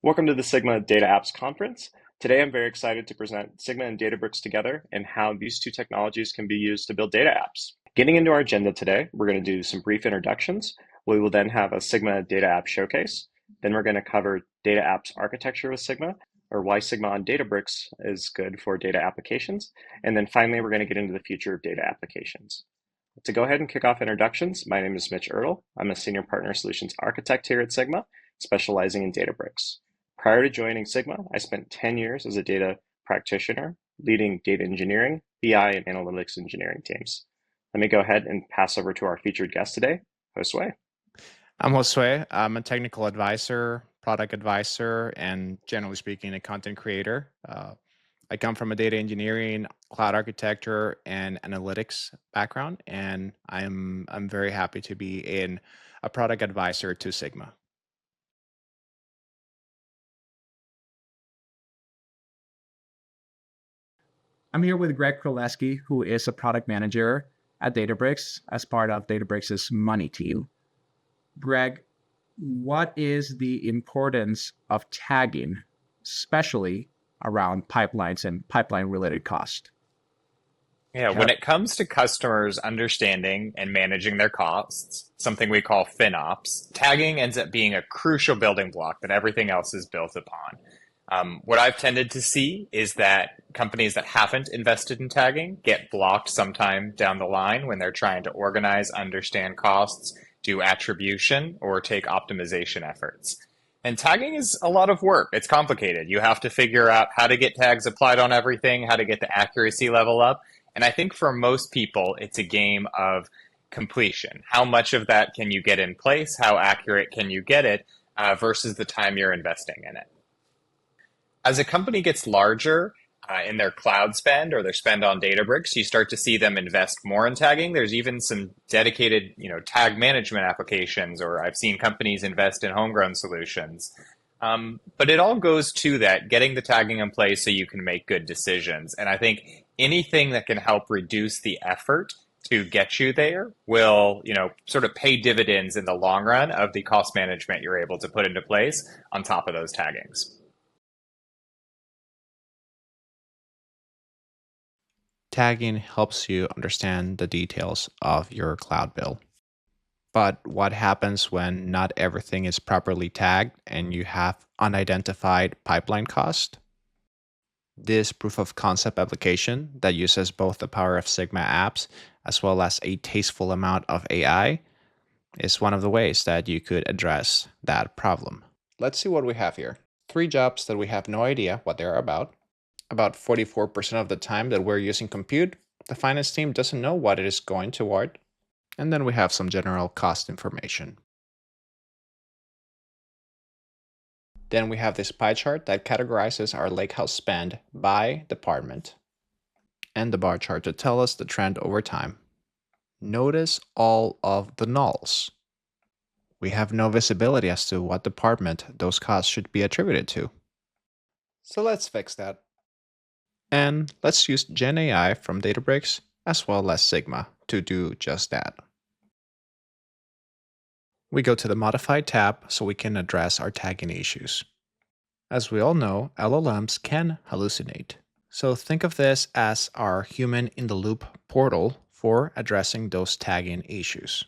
Welcome to the Sigma Data Apps Conference. Today I'm very excited to present Sigma and Databricks together and how these two technologies can be used to build data apps. Getting into our agenda today, we're going to do some brief introductions. We will then have a Sigma Data App Showcase. Then we're going to cover data apps architecture with Sigma, or why Sigma on Databricks is good for data applications. And then finally, we're going to get into the future of data applications. To go ahead and kick off introductions, my name is Mitch Ertl. I'm a Senior Partner Solutions Architect here at Sigma, specializing in Databricks. Prior to joining Sigma, I spent 10 years as a data practitioner, leading data engineering, BI, and analytics engineering teams. Let me go ahead and pass over to our featured guest today, Josue. I'm Josue. I'm a technical advisor, product advisor, and generally speaking, a content creator. I come from a data engineering, cloud architecture, and analytics background, and I'm very happy to be in a product advisor to Sigma. I'm here with Greg Kraleski, who is a product manager at Databricks as part of Databricks' money team. Greg, what is the importance of tagging, especially around pipelines and pipeline-related cost? Yeah, when it comes to customers understanding and managing their costs, something we call FinOps, tagging ends up being a crucial building block that everything else is built upon. What I've tended to see is that companies that haven't invested in tagging get blocked sometime down the line when they're trying to organize, understand costs, do attribution, or take optimization efforts. And tagging is a lot of work. It's complicated. You have to figure out how to get tags applied on everything, how to get the accuracy level up. And I think for most people, it's a game of completion. How much of that can you get in place? How accurate can you get it versus the time you're investing in it? As a company gets larger in their cloud spend or their spend on Databricks, you start to see them invest more in tagging. There's even some dedicated, tag management applications, or I've seen companies invest in homegrown solutions. But it all goes to that, getting the tagging in place so you can make good decisions. And I think anything that can help reduce the effort to get you there will, sort of pay dividends in the long run of the cost management you're able to put into place on top of those taggings. Tagging helps you understand the details of your cloud bill. But what happens when not everything is properly tagged and you have unidentified pipeline cost? This proof of concept application that uses both the power of Sigma apps as well as a tasteful amount of AI is one of the ways that you could address that problem. Let's see what we have here. 3 jobs that we have no idea what they're about. About 44% of the time that we're using compute, the finance team doesn't know what it is going toward. And then we have some general cost information. Then we have this pie chart that categorizes our lakehouse spend by department, and the bar chart to tell us the trend over time. Notice all of the nulls. We have no visibility as to what department those costs should be attributed to. So let's fix that. And let's use Gen AI from Databricks as well as Sigma to do just that. We go to the Modified tab so we can address our tagging issues. As we all know, LLMs can hallucinate. So think of this as our human-in-the-loop portal for addressing those tagging issues.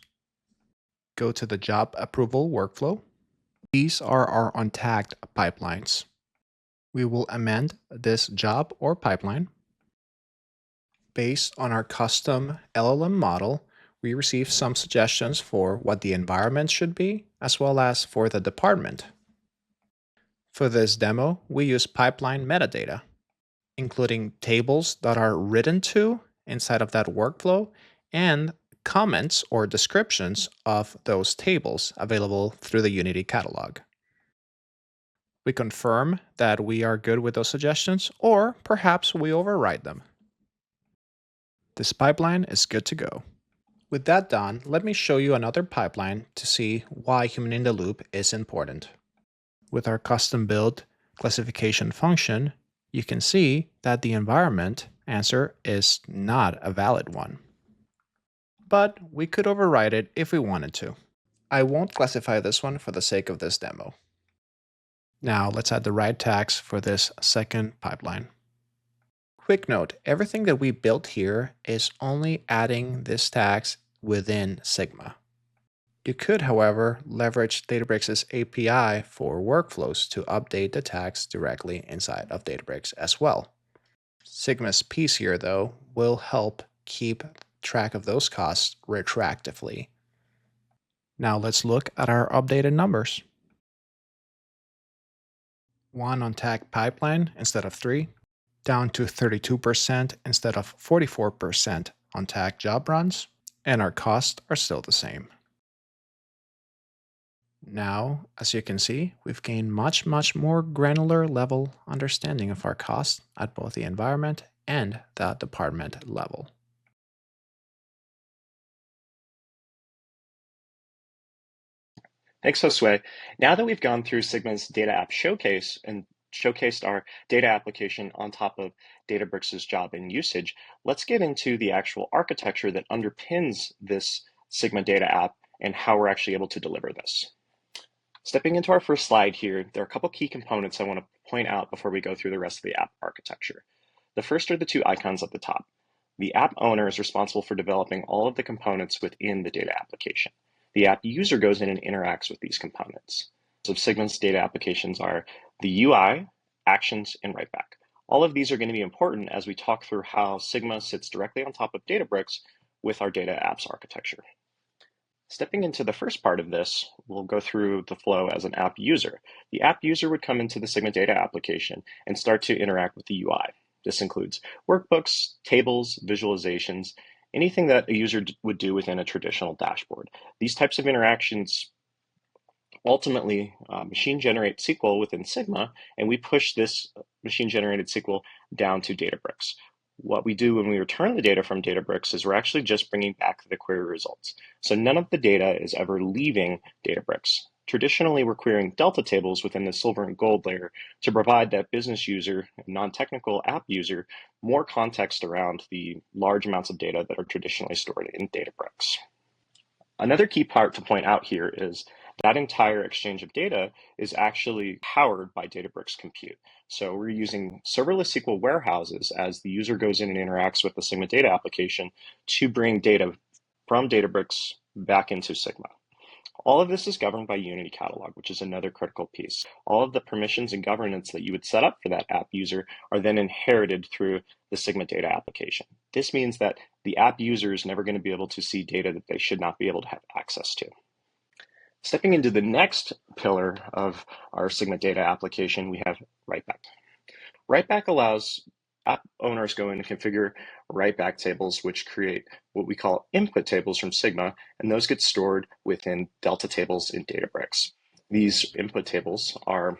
Go to the job approval workflow. These are our untagged pipelines. We will amend this job or pipeline. Based on our custom LLM model, we receive some suggestions for what the environment should be, as well as for the department. For this demo, we use pipeline metadata, including tables that are written to inside of that workflow and comments or descriptions of those tables available through the Unity catalog. We confirm that we are good with those suggestions, or perhaps we override them. This pipeline is good to go. With that done, let me show you another pipeline to see why human in the loop is important. With our custom build classification function, you can see that the environment answer is not a valid one. But we could override it if we wanted to. I won't classify this one for the sake of this demo. Now let's add the right tags for this second pipeline. Quick note, everything that we built here is only adding these tags within Sigma. You could, however, leverage Databricks' API for workflows to update the tags directly inside of Databricks as well. Sigma's piece here, though, will help keep track of those costs retroactively. Now let's look at our updated numbers. 1 on tag pipeline instead of 3, down to 32% instead of 44% on tag job runs, and our costs are still the same. Now, as you can see, we've gained much more granular level understanding of our costs at both the environment and the department level. Thanks, Josue. Now that we've gone through Sigma's data app showcase and showcased our data application on top of Databricks' job and usage, let's get into the actual architecture that underpins this Sigma data app and how we're actually able to deliver this. Stepping into our first slide here, there are a couple key components I want to point out before we go through the rest of the app architecture. The first are the two icons at the top. The app owner is responsible for developing all of the components within the data application. The app user goes in and interacts with these components. So Sigma's data applications are the UI, actions, and writeback. All of these are going to be important as we talk through how Sigma sits directly on top of Databricks with our data apps architecture. Stepping into the first part of this, we'll go through the flow as an app user. The app user would come into the Sigma data application and start to interact with the UI. This includes workbooks, tables, visualizations, anything that a user would do within a traditional dashboard. These types of interactions ultimately machine generate SQL within Sigma, and we push this machine generated SQL down to Databricks. What we do when we return the data from Databricks is we're actually just bringing back the query results. So none of the data is ever leaving Databricks. Traditionally, we're querying Delta tables within the silver and gold layer to provide that business user, non-technical app user, more context around the large amounts of data that are traditionally stored in Databricks. Another key part to point out here is that entire exchange of data is actually powered by Databricks Compute. So we're using serverless SQL warehouses as the user goes in and interacts with the Sigma data application to bring data from Databricks back into Sigma. All of this is governed by Unity Catalog, which is another critical piece. All of the permissions and governance that you would set up for that app user are then inherited through the Sigma data application. This means that the app user is never going to be able to see data that they should not be able to have access to. Stepping into the next pillar of our Sigma data application, we have writeback. Writeback allows app owners go in and configure writeback tables, which create what we call input tables from Sigma, and those get stored within Delta tables in Databricks. These input tables are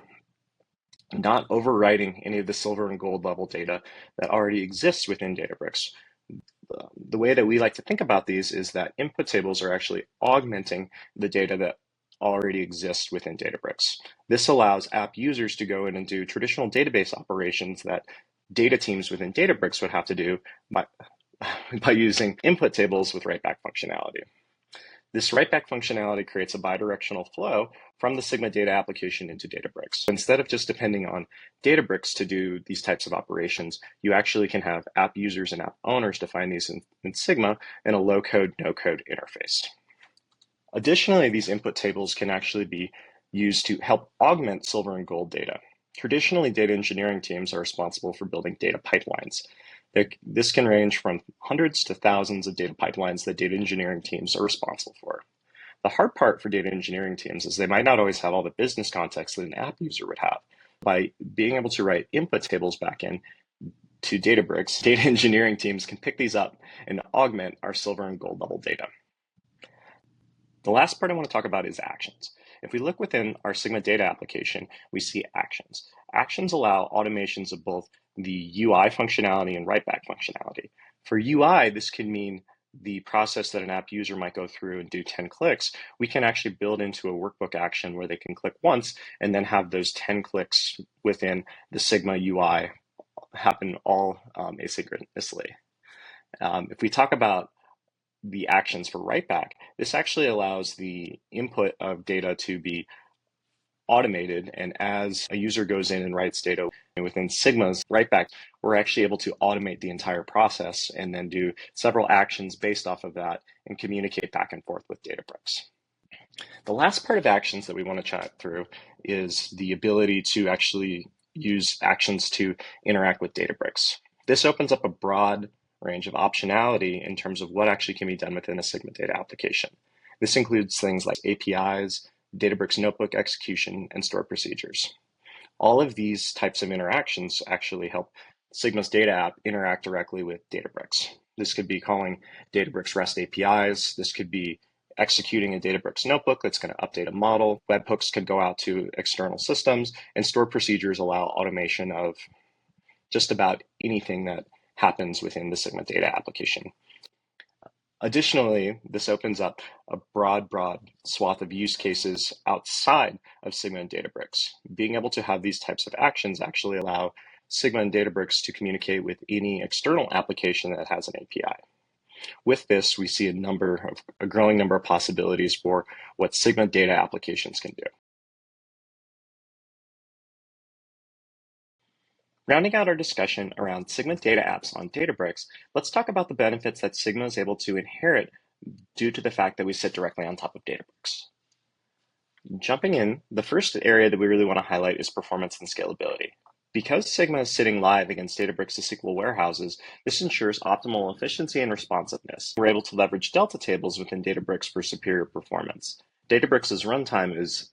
not overwriting any of the silver and gold level data that already exists within Databricks. The way that we like to think about these is that input tables are actually augmenting the data that already exists within Databricks. This allows app users to go in and do traditional database operations that data teams within Databricks would have to do by using input tables with writeback functionality. This writeback functionality creates a bidirectional flow from the Sigma data application into Databricks. Instead of just depending on Databricks to do these types of operations, you actually can have app users and app owners define these in Sigma in a low-code, no-code interface. Additionally, these input tables can actually be used to help augment silver and gold data. Traditionally, data engineering teams are responsible for building data pipelines. This can range from hundreds to thousands of data pipelines that data engineering teams are responsible for. The hard part for data engineering teams is they might not always have all the business context that an app user would have. By being able to write input tables back in to Databricks, data engineering teams can pick these up and augment our silver and gold level data. The last part I want to talk about is actions. If we look within our Sigma data application, we see actions. Actions allow automations of both the UI functionality and writeback functionality. For UI, this can mean the process that an app user might go through and do 10 clicks, we can actually build into a workbook action where they can click once and then have those 10 clicks within the Sigma UI happen all asynchronously. If we talk about the actions for writeback, this actually allows the input of data to be automated. And as a user goes in and writes data within Sigma's write back, we're actually able to automate the entire process and then do several actions based off of that and communicate back and forth with Databricks. The last part of actions that we want to chat through is the ability to actually use actions to interact with Databricks. This opens up a broad range of optionality in terms of what actually can be done within a Sigma data application. This includes things like APIs, Databricks notebook execution, and stored procedures. All of these types of interactions actually help Sigma's data app interact directly with Databricks. This could be calling Databricks REST APIs. This could be executing a Databricks notebook that's going to update a model. Webhooks could go out to external systems, and stored procedures allow automation of just about anything that happens within the Sigma data application. Additionally, this opens up a broad swath of use cases outside of Sigma and Databricks. Being able to have these types of actions actually allow Sigma and Databricks to communicate with any external application that has an API. With this, we see a growing number of possibilities for what Sigma data applications can do. Rounding out our discussion around Sigma data apps on Databricks, let's talk about the benefits that Sigma is able to inherit due to the fact that we sit directly on top of Databricks. Jumping in, the first area that we really want to highlight is performance and scalability. Because Sigma is sitting live against Databricks' SQL warehouses, this ensures optimal efficiency and responsiveness. We're able to leverage Delta tables within Databricks for superior performance. Databricks' runtime is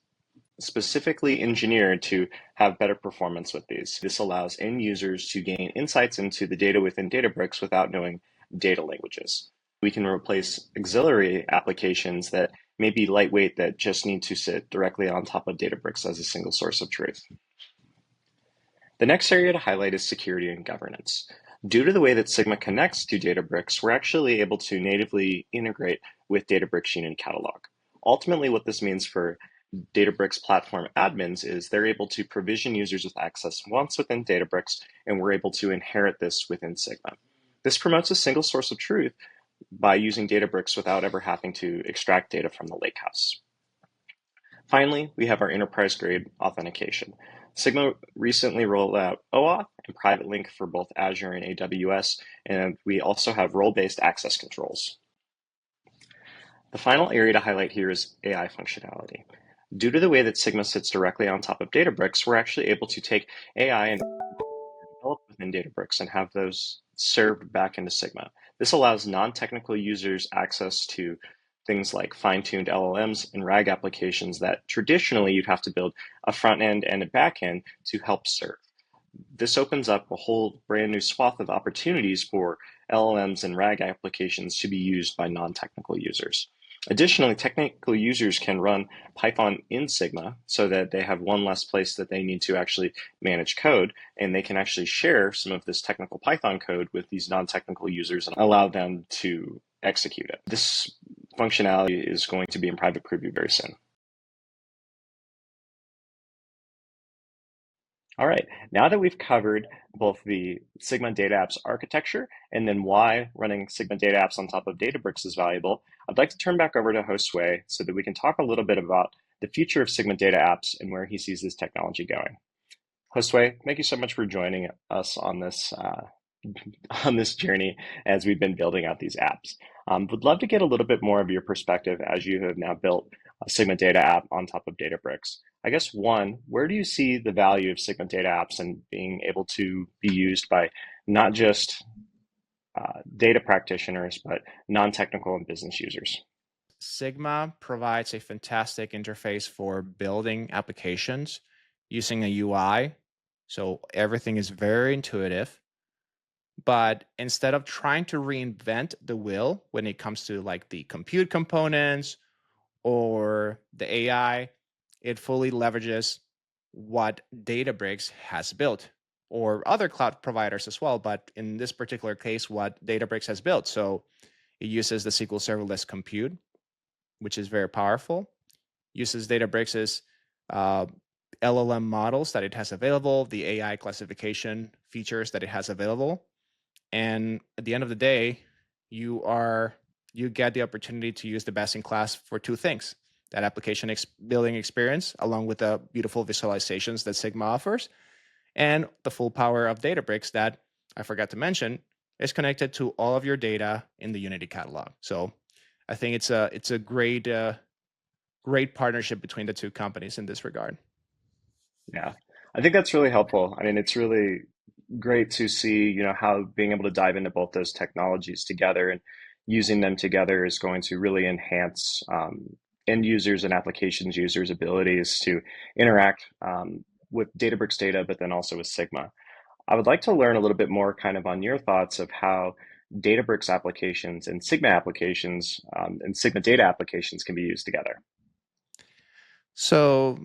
specifically engineered to have better performance with these. This allows end users to gain insights into the data within Databricks without knowing data languages. We can replace auxiliary applications that may be lightweight that just need to sit directly on top of Databricks as a single source of truth. The next area to highlight is security and governance. Due to the way that Sigma connects to Databricks, we're actually able to natively integrate with Databricks Unit Catalog. Ultimately, what this means for Databricks platform admins is they're able to provision users with access once within Databricks, and we're able to inherit this within Sigma. This promotes a single source of truth by using Databricks without ever having to extract data from the lakehouse. Finally, we have our enterprise-grade authentication. Sigma recently rolled out OAuth and private link for both Azure and AWS, and we also have role-based access controls. The final area to highlight here is AI functionality. Due to the way that Sigma sits directly on top of Databricks, we're actually able to take AI and develop within Databricks and have those served back into Sigma. This allows non-technical users access to things like fine-tuned LLMs and RAG applications that traditionally you'd have to build a front end and a back end to help serve. This opens up a whole brand new swath of opportunities for LLMs and RAG applications to be used by non-technical users. Additionally, technical users can run Python in Sigma so that they have one less place that they need to actually manage code, and they can actually share some of this technical Python code with these non-technical users and allow them to execute it. This functionality is going to be in private preview very soon. All right, now that we've covered both the Sigma Data Apps architecture and then why running Sigma Data Apps on top of Databricks is valuable, I'd like to turn back over to Josue so that we can talk a little bit about the future of Sigma Data Apps and where he sees this technology going. Josue, thank you so much for joining us on this journey as we've been building out these apps. Would love to get a little bit more of your perspective as you have now built a Sigma Data App on top of Databricks. I guess one, where do you see the value of Sigma Data Apps and being able to be used by not just data practitioners, but non-technical and business users? Sigma provides a fantastic interface for building applications using a UI. So everything is very intuitive. But instead of trying to reinvent the wheel when it comes to like the compute components or the AI, it fully leverages what Databricks has built or other cloud providers as well. But in this particular case, what Databricks has built. So it uses the SQL serverless compute, which is very powerful, uses Databricks' LLM models that it has available, the AI classification features that it has available. And at the end of the day, you get the opportunity to use the best in class for two things. that building experience, along with the beautiful visualizations that Sigma offers, and the full power of Databricks that I forgot to mention is connected to all of your data in the Unity catalog. So I think it's a great partnership between the two companies in this regard. Yeah, I think that's really helpful. I mean, it's really great to see, how being able to dive into both those technologies together and using them together is going to really enhance end users and applications users' abilities to interact with Databricks data, but then also with Sigma. I would like to learn a little bit more kind of on your thoughts of how Databricks applications and Sigma applications and Sigma data applications can be used together. So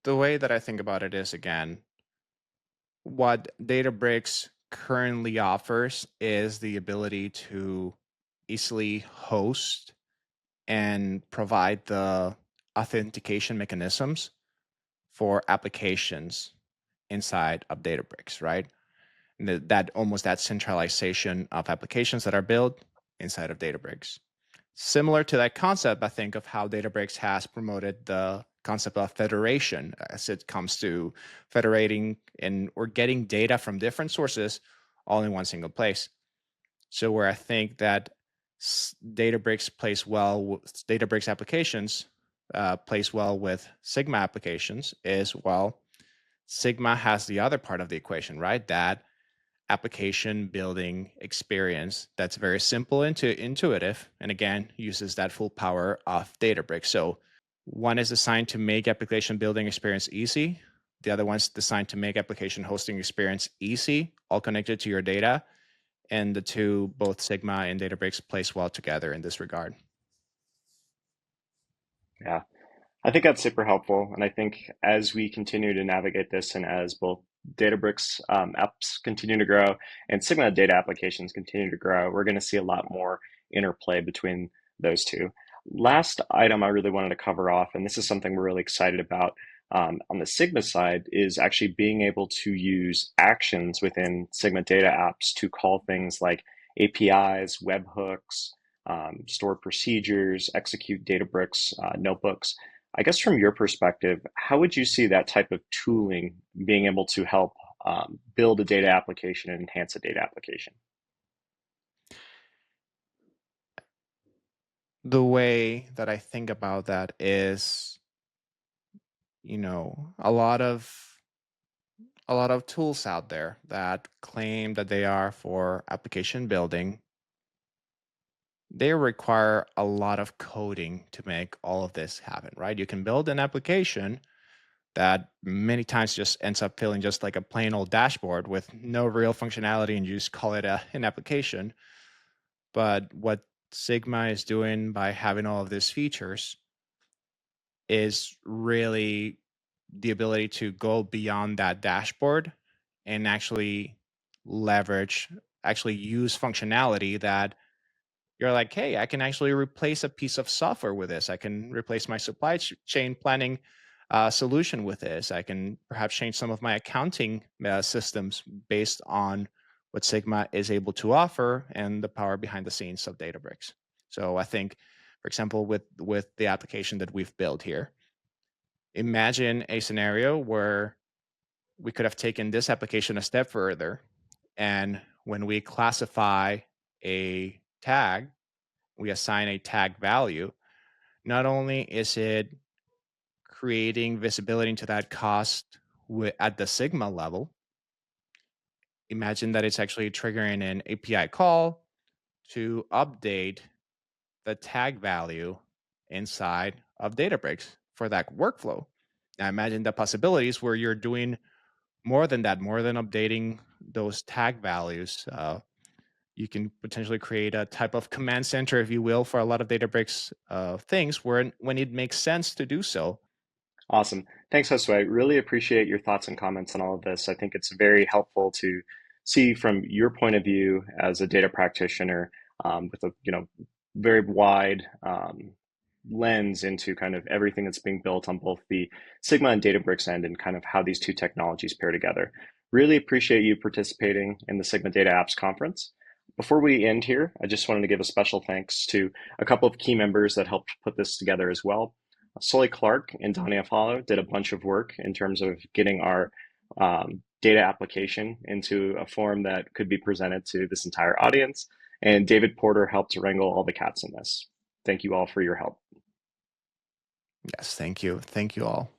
the way that I think about it is, again, what Databricks currently offers is the ability to easily host and provide the authentication mechanisms for applications inside of Databricks, right? And that centralization of applications that are built inside of Databricks. Similar to that concept, I think of how Databricks has promoted the concept of federation as it comes to federating or getting data from different sources all in one single place. So where I think that Databricks plays well with Databricks applications plays well with Sigma applications is, well, Sigma has the other part of the equation, right? That application building experience that's very simple and intuitive, and again uses that full power of Databricks. So one is designed to make application building experience easy. The other one's designed to make application hosting experience easy, all connected to your data. And the two, both Sigma and Databricks, place well together in this regard. Yeah, I think that's super helpful. And I think as we continue to navigate this and as both Databricks apps continue to grow and Sigma data applications continue to grow, we're going to see a lot more interplay between those two. Last item I really wanted to cover off, and this is something we're really excited about on the Sigma side, is actually being able to use actions within Sigma data apps to call things like APIs, webhooks, store procedures, execute Databricks notebooks. I guess from your perspective, how would you see that type of tooling being able to help build a data application and enhance a data application? The way that I think about that is, a lot of tools out there that claim that they are for application building. They require a lot of coding to make all of this happen, right? You can build an application that many times just ends up feeling just like a plain old dashboard with no real functionality, and you just call it an application. But what Sigma is doing by having all of these features is really the ability to go beyond that dashboard and actually use functionality that you're like, hey, I can actually replace a piece of software with this. I can replace my supply chain planning solution with this. I can perhaps change some of my accounting systems based on what Sigma is able to offer and the power behind the scenes of Databricks. So I think, for example, with the application that we've built here, imagine a scenario where we could have taken this application a step further, and when we classify a tag, we assign a tag value. Not only is it creating visibility into that cost at the Sigma level, imagine that it's actually triggering an API call to update the tag value inside of Databricks for that workflow. Now imagine the possibilities where you're doing more than that, more than updating those tag values. You can potentially create a type of command center, if you will, for a lot of Databricks things when it makes sense to do so. Awesome. Thanks, Josue. Really appreciate your thoughts and comments on all of this. I think it's very helpful to see from your point of view as a data practitioner with a very wide lens into kind of everything that's being built on both the Sigma and Databricks end and kind of how these two technologies pair together. Really appreciate you participating in the Sigma Data Apps Conference. Before we end here, I just wanted to give a special thanks to a couple of key members that helped put this together as well. Sully Clark and Donnie Afalo did a bunch of work in terms of getting our data application into a form that could be presented to this entire audience. And David Porter helped wrangle all the cats in this. Thank you all for your help. Yes, thank you. Thank you all.